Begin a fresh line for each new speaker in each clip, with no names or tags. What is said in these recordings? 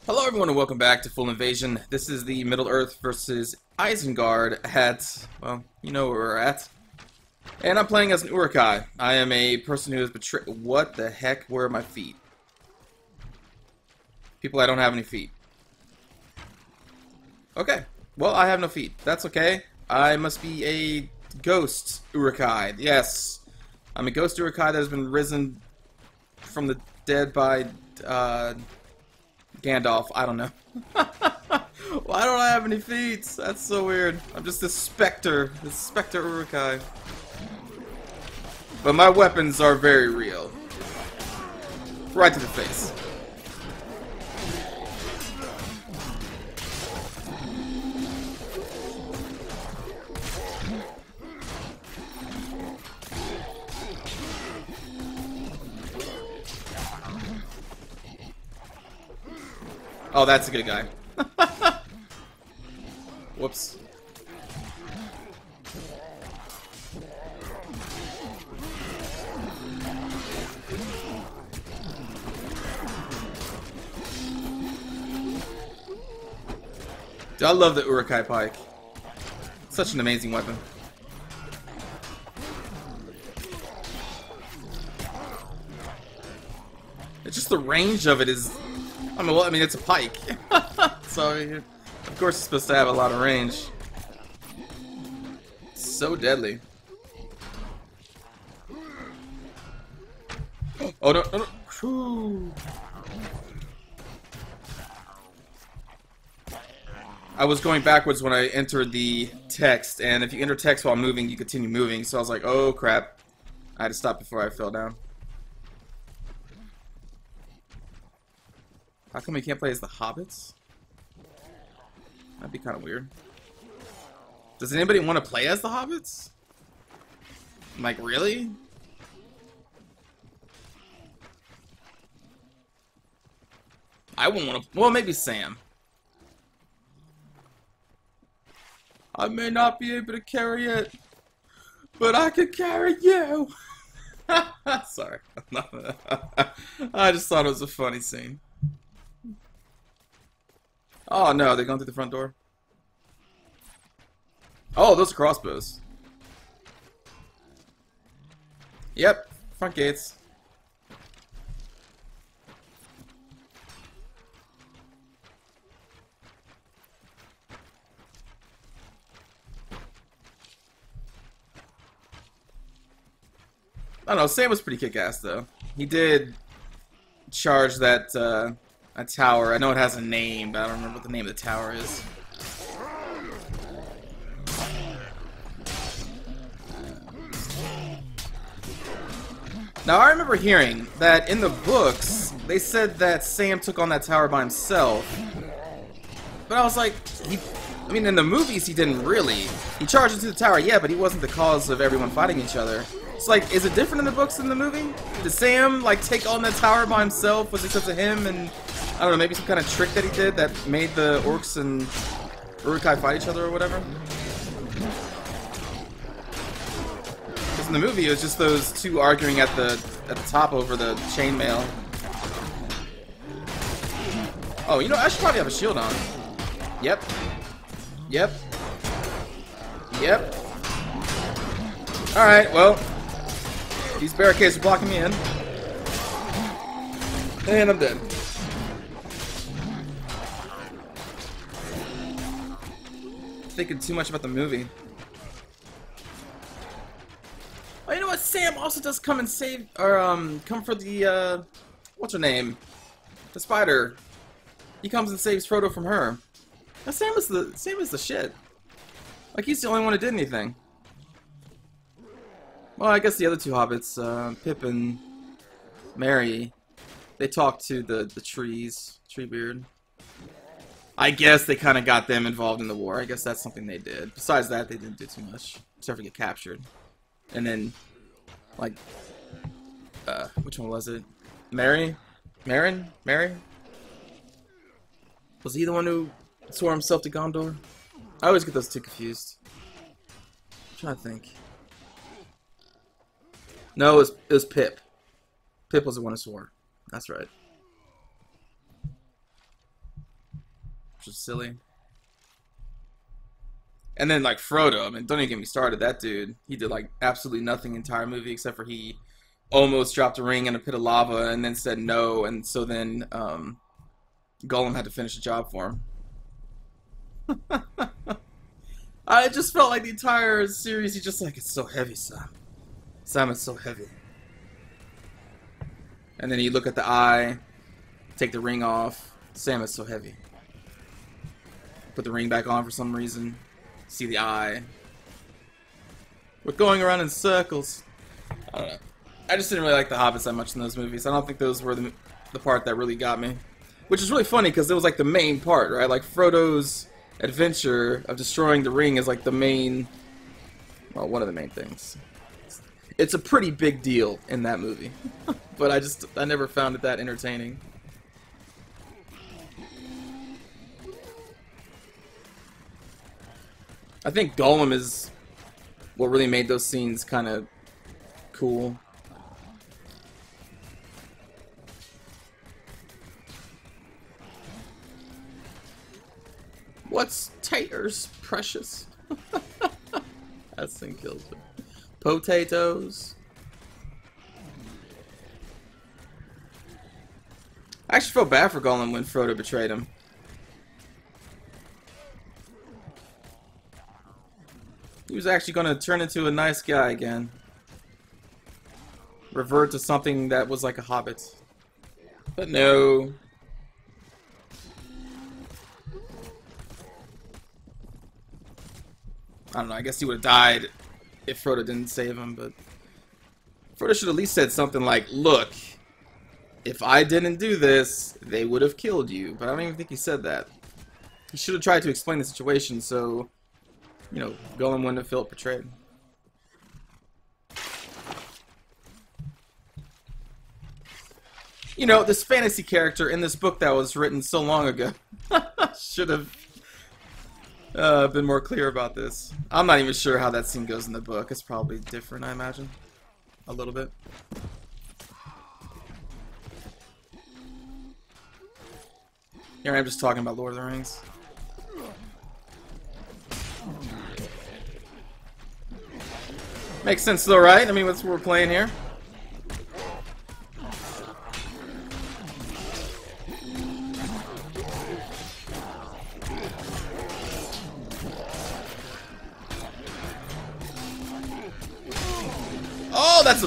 Hello everyone and welcome back to Full Invasion. This is the Middle-earth versus Isengard at, well, you know where we're at. And I'm playing as an Uruk-hai. I am a person who has betrayed— what the heck? Where are my feet? People, I don't have any feet. Okay. Well, I have no feet. That's okay. I must be a ghost Uruk-hai. Yes. I'm a ghost Uruk-hai that has been risen from the dead by, Gandalf, I don't know. Why don't I have any feet? That's so weird. I'm just this specter Uruk-hai. But my weapons are very real. Right to the face. Oh, that's a good guy. Whoops. Dude, I love the Uruk-hai pike. Such an amazing weapon. It's just the range of it is... I mean, it's a pike. So, of course it's supposed to have a lot of range. It's so deadly. Oh, no, no, no. Whew. I was going backwards when I entered the text, and if you enter text while moving, you continue moving. So I was like, oh, crap. I had to stop before I fell down. How come we can't play as the hobbits? That'd be kind of weird. Does anybody want to play as the hobbits? Like, really? I wouldn't want to... Well, maybe Sam. I may not be able to carry it, but I can carry you! Sorry. I just thought it was a funny scene. Oh no, they're going through the front door. Oh, those are crossbows. Yep, front gates. I don't know, Sam was pretty kick-ass though. He did charge that a tower. I know it has a name, but I don't remember what the name of the tower is. Now, I remember hearing that in the books, they said that Sam took on that tower by himself. But I was like, I mean, in the movies, he didn't really. He charged into the tower, yeah, but he wasn't the cause of everyone fighting each other. It's like, is it different in the books than the movie? Did Sam, like, take on that tower by himself? Was it because of him and... I don't know, maybe some kind of trick that he did that made the orcs and Uruk-hai fight each other or whatever? Because in the movie, it was just those two arguing at the top over the chainmail. Oh, you know, I should probably have a shield on. Yep. Yep. Yep. Alright, well. These barricades are blocking me in. And I'm dead. Thinking too much about the movie. Oh, you know what? Sam also does come and save, or come for the what's her name? The spider. He comes and saves Frodo from her. Now, Sam is the shit. Like, he's the only one who did anything. Well, I guess the other two hobbits, Pip and Merry, they talked to the trees, Treebeard. I guess they kind of got them involved in the war. I guess that's something they did. Besides that, they didn't do too much. Except for get captured. And then, like, which one was it? Merry? Merrin? Merry? Was he the one who swore himself to Gondor? I always get those two confused. I'm trying to think. No, it was Pip. Pip was the one who swore. That's right. which is silly. And then, like, Frodo, I mean, don't even get me started. That dude, he did, like, absolutely nothing the entire movie except for he almost dropped a ring in a pit of lava and then said no, and so then Gollum had to finish the job for him. I just felt like the entire series, he's just like, it's so heavy, Sam. Sam, it's so heavy. And then you look at the eye, take the ring off. Sam, it's so heavy. Put the ring back on for some reason. See the eye. We're going around in circles. I don't know. I just didn't really like the Hobbits that much in those movies. I don't think those were the part that really got me. Which is really funny because it was like the main part, right? Like Frodo's adventure of destroying the ring is like the main, well, one of the main things. It's a pretty big deal in that movie. But I never found it that entertaining. I think Gollum is what really made those scenes kind of cool. What's taters, precious? That thing kills me. Potatoes. I actually felt bad for Gollum when Frodo betrayed him. He was actually going to turn into a nice guy again. Revert to something that was like a hobbit. But no. I don't know, I guess he would have died if Frodo didn't save him, but Frodo should at least said something like, look, if I didn't do this, they would have killed you. But I don't even think he said that. He should have tried to explain the situation so, you know, Gollum wouldn't have felt betrayed. You know, this fantasy character in this book that was written so long ago should have been more clear about this. I'm not even sure how that scene goes in the book. It's probably different, I imagine. A little bit. Here I am just talking about Lord of the Rings. Makes sense though, right? I mean, that's what we're playing here. Oh, that's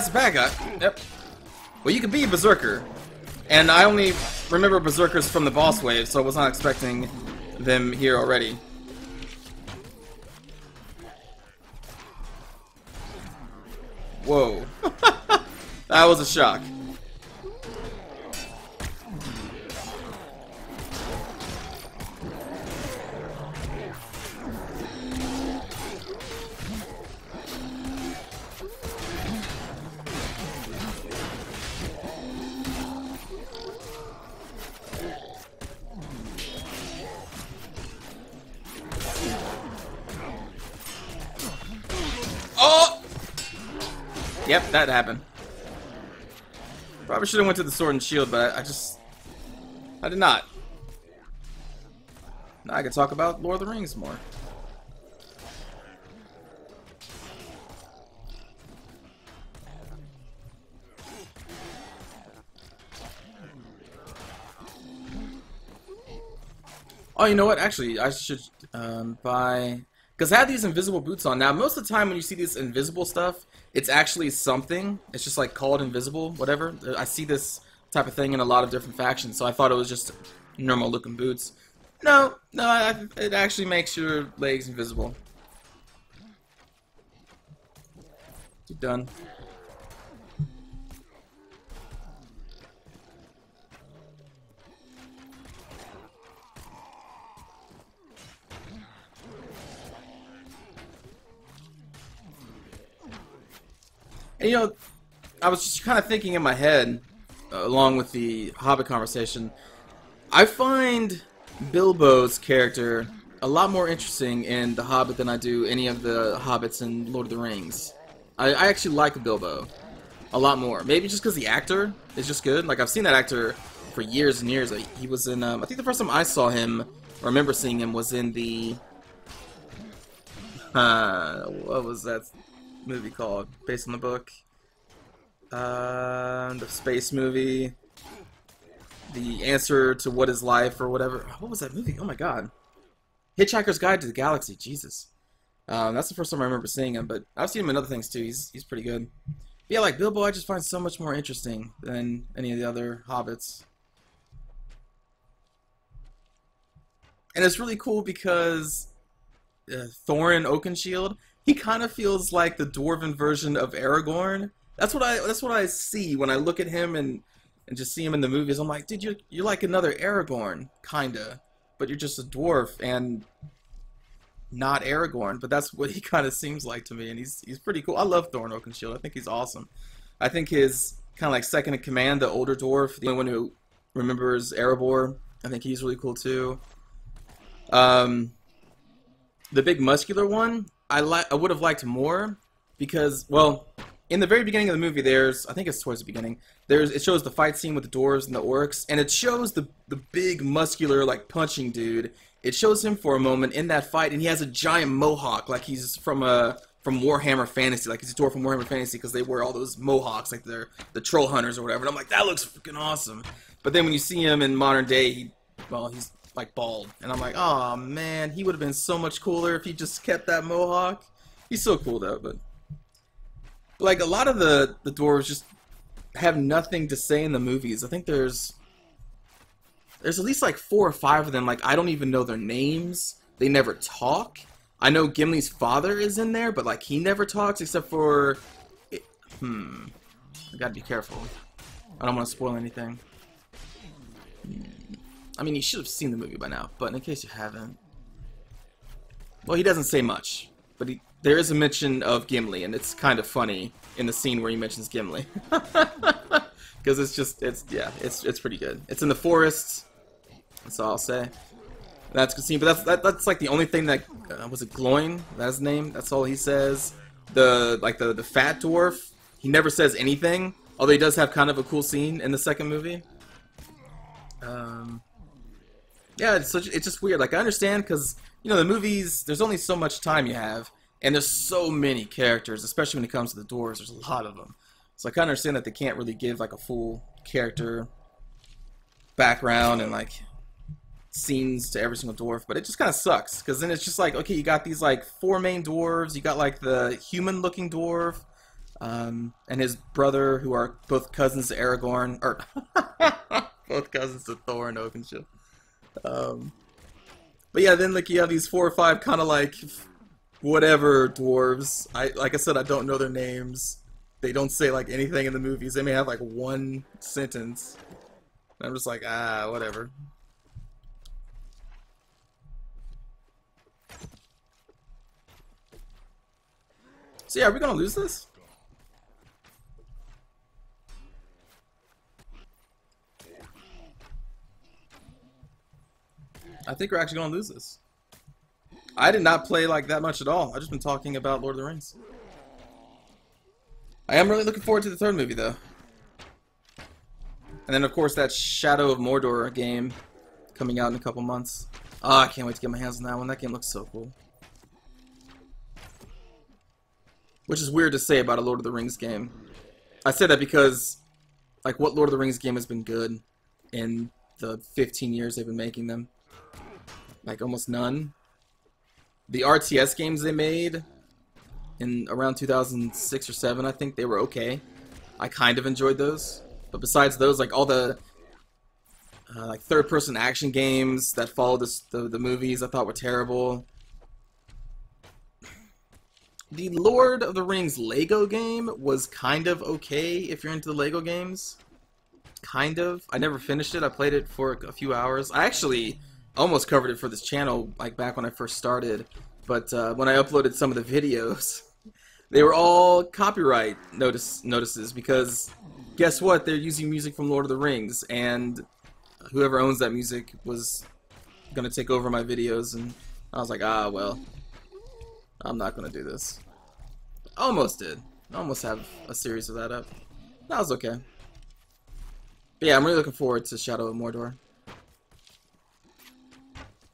a bad guy. Yep. Well, you could be a berserker, and I only remember berserkers from the boss wave, so I was not expecting them here already. Whoa. That was a shock. Oh! Yep, that happened. Probably should have went to the sword and shield, but I did not. Now I can talk about Lord of the Rings more. Oh, you know what? Actually, I should buy... Because I have these invisible boots on. Now, most of the time when you see this invisible stuff, it's actually something. It's just like called invisible, whatever. I see this type of thing in a lot of different factions, so I thought it was just normal looking boots. No, it actually makes your legs invisible. You done? And, you know, I was just kind of thinking in my head, along with the Hobbit conversation, I find Bilbo's character a lot more interesting in The Hobbit than I do any of the Hobbits in Lord of the Rings. I actually like Bilbo a lot more. Maybe just because the actor is just good. Like, I've seen that actor for for years and years. He was in, I think the first time I saw him, or remember seeing him, was in the, what was that movie called? Based on the book? The space movie. The Answer to What Is Life, or whatever. What was that movie? Oh my god. Hitchhiker's Guide to the Galaxy. Jesus. That's the first time I remember seeing him, but I've seen him in other things too. He's pretty good. But yeah, like Bilbo, I just find so much more interesting than any of the other hobbits. And it's really cool because Thorin Oakenshield, he kind of feels like the dwarven version of Aragorn. That's what I see when I look at him and just see him in the movies. I'm like, dude, you're like another Aragorn, kinda, but you're just a dwarf and not Aragorn. But that's what he kind of seems like to me, and he's pretty cool. I love Thorin Oakenshield. I think he's awesome. I think his kind of like second in command, the older dwarf, the only one who remembers Erebor, I think he's really cool too. The big muscular one, I would have liked more because, well, in the very beginning of the movie, I think it's towards the beginning, it shows the fight scene with the dwarves and the orcs, and it shows the big muscular like punching dude. It shows him for a moment in that fight, and he has a giant mohawk, like he's from Warhammer Fantasy, like he's a dwarf from Warhammer Fantasy, because they wear all those mohawks, like they're the troll hunters or whatever. And I'm like, that looks freaking awesome. But then when you see him in modern day, he's like bald, and I'm like, oh man, he would have been so much cooler if he just kept that mohawk. He's so cool though, but like a lot of the dwarves just have nothing to say in the movies. I think there's at least like 4 or 5 of them. Like I don't even know their names. They never talk. I know Gimli's father is in there, but like he never talks except for. I gotta be careful. I don't want to spoil anything. I mean, you should have seen the movie by now, but in case you haven't, well, he doesn't say much, but there is a mention of Gimli, and it's kind of funny in the scene where he mentions Gimli, because it's pretty good. It's in the forest. That's all I'll say. That's a good scene, but that's like the only thing that was it Gloin? That's his name. That's all he says. The fat dwarf, he never says anything, although he does have kind of a cool scene in the second movie. Yeah, it's just weird. Like I understand because the movies, there's only so much time you have, and there's so many characters, especially when it comes to the dwarves. There's a lot of them, so I kind of understand that they can't really give like a full character background and like scenes to every single dwarf. But it just kind of sucks because then it's just like, okay, you got these like 4 main dwarves. You got like the human-looking dwarf, and his brother, who are both cousins to Aragorn, or both cousins to Thorin Oakenshield. But yeah, then like you have these 4 or 5 kind of like whatever dwarves. Like I said, I don't know their names. They don't say like anything in the movies. They may have like 1 sentence. And I'm just like, whatever. So yeah, are we gonna lose this? I think we're actually gonna lose this. I did not play like that much at all. I've just been talking about Lord of the Rings. I am really looking forward to the 3rd movie though. And then of course that Shadow of Mordor game coming out in a couple months. Oh, I can't wait to get my hands on that one. That game looks so cool. Which is weird to say about a Lord of the Rings game. I say that because like what Lord of the Rings game has been good in the 15 years they've been making them? Like almost none. The RTS games they made in around 2006 or 7, I think they were okay. I kind of enjoyed those, but besides those, like all the like third-person action games that followed the movies, I thought were terrible. The Lord of the Rings Lego game was kind of okay if you're into the Lego games. Kind of. I never finished it. I played it for a few hours. I actually almost covered it for this channel, like back when I first started, but when I uploaded some of the videos, they were all copyright notices because guess what? They're using music from Lord of the Rings, and whoever owns that music was gonna take over my videos, and I was like, well, I'm not gonna do this. Almost did. Almost have a series of that up. That was okay. But yeah, I'm really looking forward to Shadow of Mordor.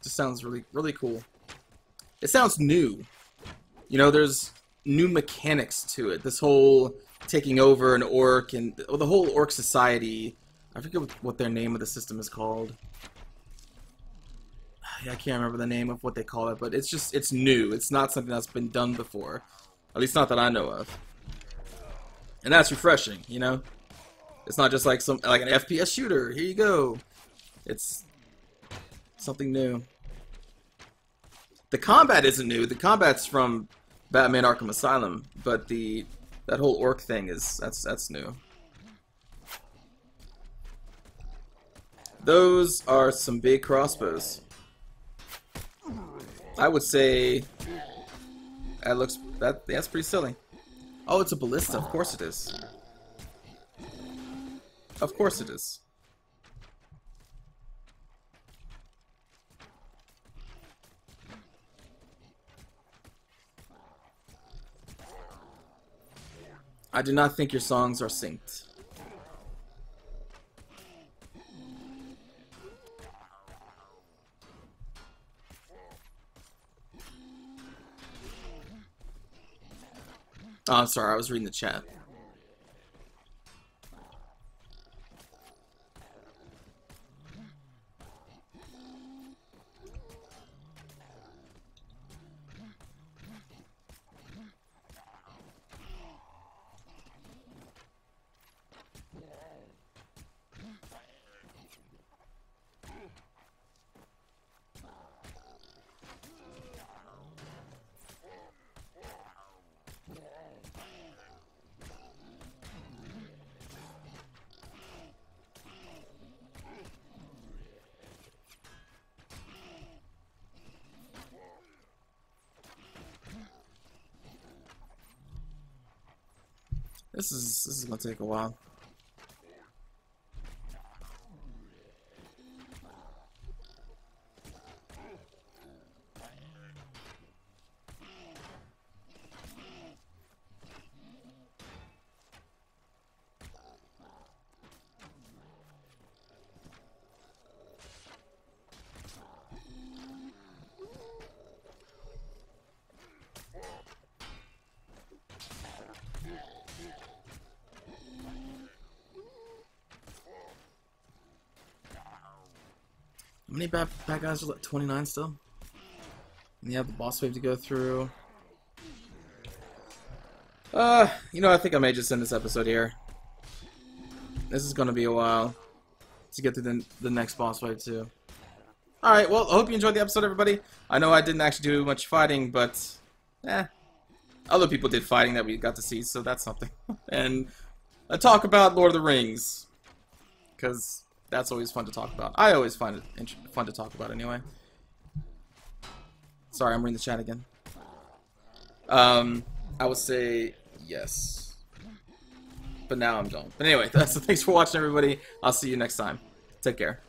Just sounds really, really cool. It sounds new. You know, there's new mechanics to it. This whole taking over an orc and the whole orc society. I forget what their name of the system is called. Yeah, I can't remember the name of what they call it, but it's new. It's not something that's been done before. At least not that I know of. And that's refreshing, you know? It's not just like an FPS shooter. Here you go. It's something new. The combat isn't new. The combat's from Batman Arkham Asylum, but that whole orc thing that's new. Those are some big crossbows. I would say that's pretty silly. Oh, it's a ballista. Of course it is. Of course it is. I do not think your songs are synced. Oh, I'm sorry, I was reading the chat. This is gonna take a while. How many bad guys are left? 29 still? And you have the boss wave to go through. You know, I think I may just end this episode here. This is gonna be a while to get through the next boss wave too. Alright, well, I hope you enjoyed the episode, everybody. I know I didn't actually do much fighting, but other people did fighting that we got to see, so that's something. And I talk about Lord of the Rings, because that's always fun to talk about. I always find it fun to talk about anyway. Sorry, I'm reading the chat again. I would say yes. But now I'm done. But anyway, thanks for watching, everybody. I'll see you next time. Take care.